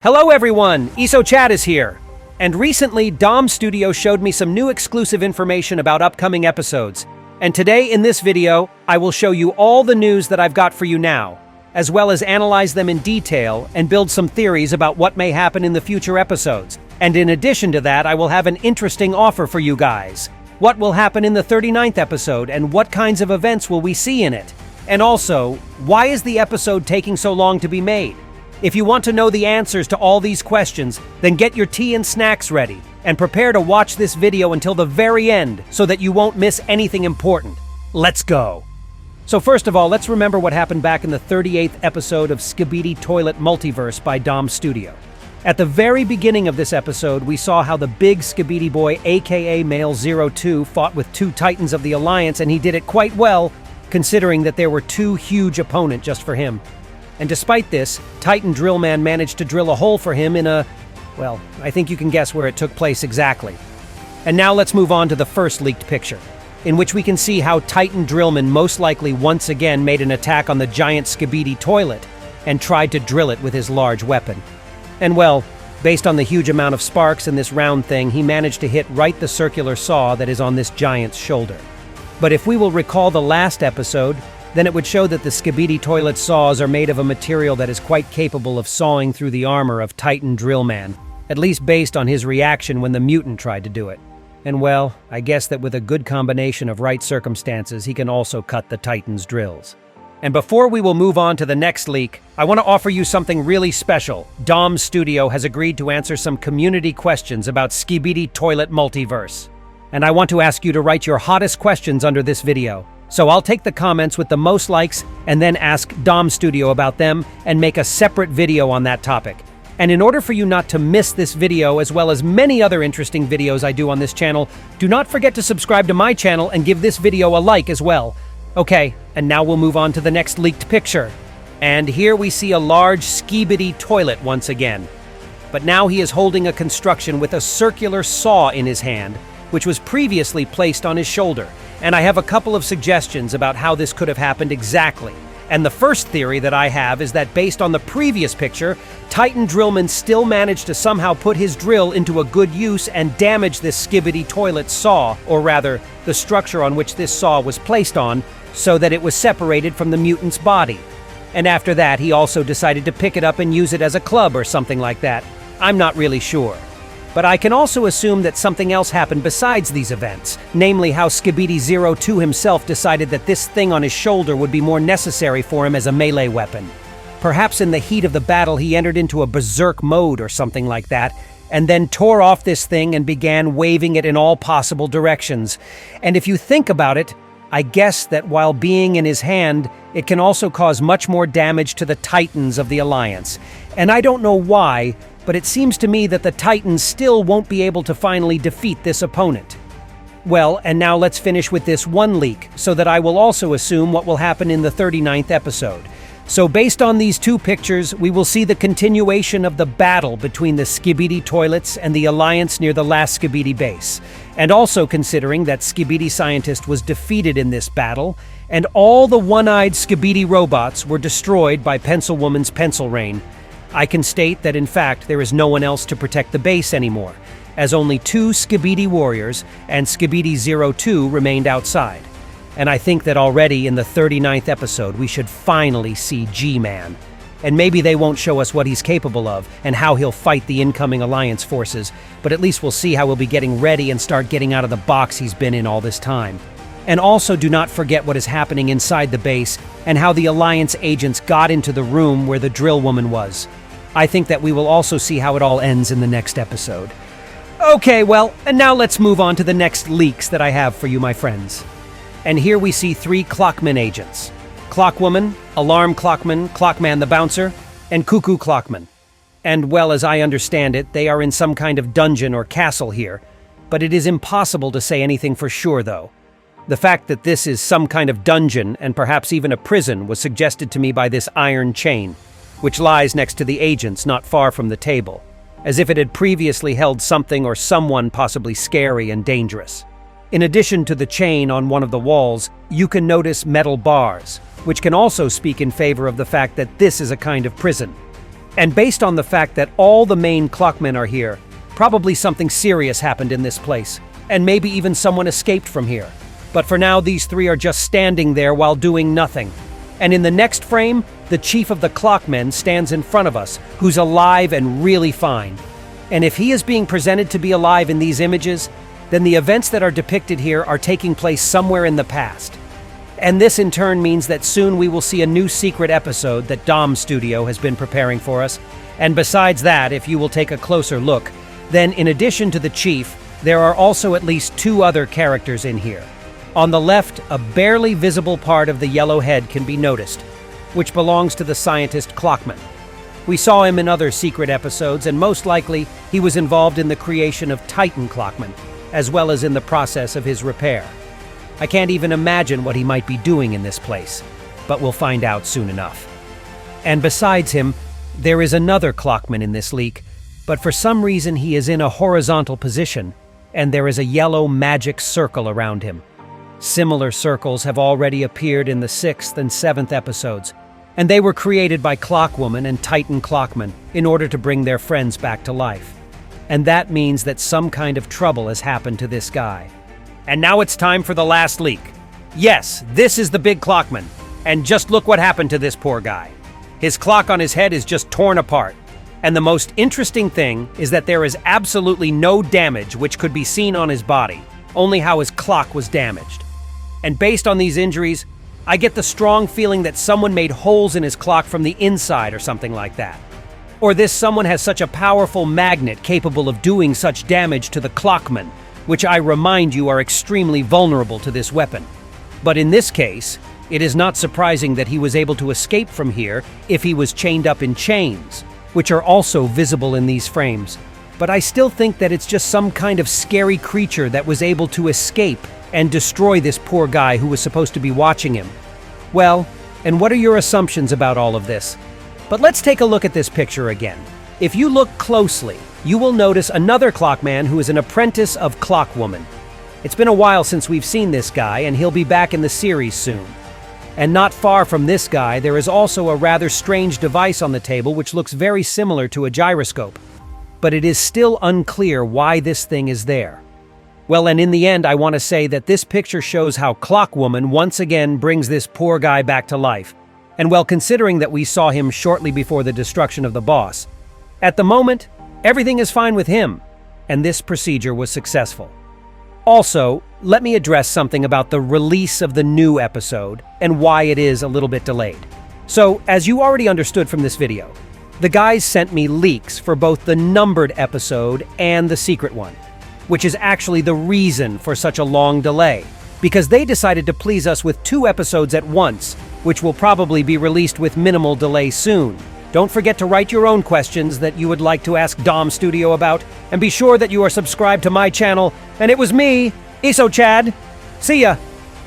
Hello everyone, Chat is here. And recently, domstudio showed me some new exclusive information about upcoming episodes. And today in this video, I will show you all the news that I've got for you now, as well as analyze them in detail and build some theories about what may happen in the future episodes. And in addition to that, I will have an interesting offer for you guys. What will happen in the 39th episode and what kinds of events will we see in it? And also, why is the episode taking so long to be made? If you want to know the answers to all these questions, then get your tea and snacks ready and prepare to watch this video until the very end so that you won't miss anything important. Let's go! So first of all, let's remember what happened back in the 38th episode of Skibidi Toilet Multiverse by domstudio. At the very beginning of this episode, we saw how the big Skibidi boy, aka Male 02, fought with two Titans of the Alliance, and he did it quite well, considering that there were two huge opponents just for him. And despite this, Titan Drillman managed to drill a hole for him in a... well, I think you can guess where it took place exactly. And now let's move on to the first leaked picture, in which we can see how Titan Drillman most likely once again made an attack on the giant Skibidi toilet and tried to drill it with his large weapon. And well, based on the huge amount of sparks in this round thing, he managed to hit right the circular saw that is on this giant's shoulder. But if we will recall the last episode, then it would show that the Skibidi toilet saws are made of a material that is quite capable of sawing through the armor of Titan Drillman, at least based on his reaction when the mutant tried to do it. And well, I guess that with a good combination of right circumstances, he can also cut the Titan's drills. And before we will move on to the next leak, I want to offer you something really special. domstudio has agreed to answer some community questions about Skibidi Toilet Multiverse. And I want to ask you to write your hottest questions under this video. So I'll take the comments with the most likes and then ask domstudio about them and make a separate video on that topic. And in order for you not to miss this video as well as many other interesting videos I do on this channel, do not forget to subscribe to my channel and give this video a like as well. Okay, and now we'll move on to the next leaked picture. And here we see a large Skibidi toilet once again. But now he is holding a construction with a circular saw in his hand, which was previously placed on his shoulder. And I have a couple of suggestions about how this could have happened exactly. And the first theory that I have is that based on the previous picture, Titan Drillman still managed to somehow put his drill into a good use and damage this Skibidi toilet saw, or rather, the structure on which this saw was placed on, so that it was separated from the mutant's body. And after that, he also decided to pick it up and use it as a club or something like that. I'm not really sure. But I can also assume that something else happened besides these events, namely how Skibidi 02 himself decided that this thing on his shoulder would be more necessary for him as a melee weapon. Perhaps in the heat of the battle he entered into a berserk mode or something like that, and then tore off this thing and began waving it in all possible directions. And if you think about it, I guess that while being in his hand, it can also cause much more damage to the Titans of the Alliance. And I don't know why, but it seems to me that the Titans still won't be able to finally defeat this opponent. Well, and now let's finish with this one leak, so that I will also assume what will happen in the 39th episode. So based on these two pictures, we will see the continuation of the battle between the Skibidi toilets and the Alliance near the last Skibidi base. And also considering that Skibidi Scientist was defeated in this battle, and all the one-eyed Skibidi robots were destroyed by Pencil Woman's pencil rain, I can state that in fact there is no one else to protect the base anymore, as only two Skibidi warriors and Skibidi 02 remained outside. And I think that already in the 39th episode we should finally see G-Man. And maybe they won't show us what he's capable of and how he'll fight the incoming Alliance forces, but at least we'll see how he'll be getting ready and start getting out of the box he's been in all this time. And also do not forget what is happening inside the base and how the Alliance agents got into the room where the drill woman was. I think that we will also see how it all ends in the next episode. Okay, well, and now let's move on to the next leaks that I have for you, my friends. And here we see three Clockman agents. Clockwoman, Alarm Clockman, Clockman the Bouncer, and Cuckoo Clockman. And well, as I understand it, they are in some kind of dungeon or castle here, but it is impossible to say anything for sure, though. The fact that this is some kind of dungeon and perhaps even a prison was suggested to me by this iron chain, which lies next to the agents not far from the table, as if it had previously held something or someone possibly scary and dangerous. In addition to the chain on one of the walls, you can notice metal bars, which can also speak in favor of the fact that this is a kind of prison. And based on the fact that all the main clockmen are here, probably something serious happened in this place, and maybe even someone escaped from here. But for now, these three are just standing there while doing nothing. And in the next frame, the chief of the clockmen stands in front of us, who's alive and really fine. And if he is being presented to be alive in these images, then the events that are depicted here are taking place somewhere in the past. And this in turn means that soon we will see a new secret episode that domstudio has been preparing for us. And besides that, if you will take a closer look, then in addition to the chief, there are also at least two other characters in here. On the left, a barely visible part of the yellow head can be noticed, which belongs to the scientist Clockman. We saw him in other secret episodes, and most likely he was involved in the creation of Titan Clockman, as well as in the process of his repair. I can't even imagine what he might be doing in this place, but we'll find out soon enough. And besides him, there is another Clockman in this leak, but for some reason he is in a horizontal position, and there is a yellow magic circle around him. Similar circles have already appeared in the 6th and 7th episodes, and they were created by Clockwoman and Titan Clockman in order to bring their friends back to life. And that means that some kind of trouble has happened to this guy. And now it's time for the last leak. Yes, this is the big Clockman, and just look what happened to this poor guy. His clock on his head is just torn apart. And the most interesting thing is that there is absolutely no damage which could be seen on his body, only how his clock was damaged. And based on these injuries, I get the strong feeling that someone made holes in his clock from the inside or something like that. Or this someone has such a powerful magnet capable of doing such damage to the clockman, which I remind you are extremely vulnerable to this weapon. But in this case, it is not surprising that he was able to escape from here if he was chained up in chains, which are also visible in these frames. But I still think that it's just some kind of scary creature that was able to escape and destroy this poor guy who was supposed to be watching him. Well, and what are your assumptions about all of this? But let's take a look at this picture again. If you look closely, you will notice another clockman who is an apprentice of Clockwoman. It's been a while since we've seen this guy, and he'll be back in the series soon. And not far from this guy, there is also a rather strange device on the table which looks very similar to a gyroscope. But it is still unclear why this thing is there. Well, and in the end, I want to say that this picture shows how Clockwoman once again brings this poor guy back to life. And well, considering that we saw him shortly before the destruction of the boss, at the moment, everything is fine with him, and this procedure was successful. Also, let me address something about the release of the new episode and why it is a little bit delayed. So, as you already understood from this video, the guys sent me leaks for both the numbered episode and the secret one, which is actually the reason for such a long delay, because they decided to please us with 2 episodes at once, which will probably be released with minimal delay soon. Don't forget to write your own questions that you would like to ask domstudio about, and be sure that you are subscribed to my channel. And it was me, IsoChad. See ya!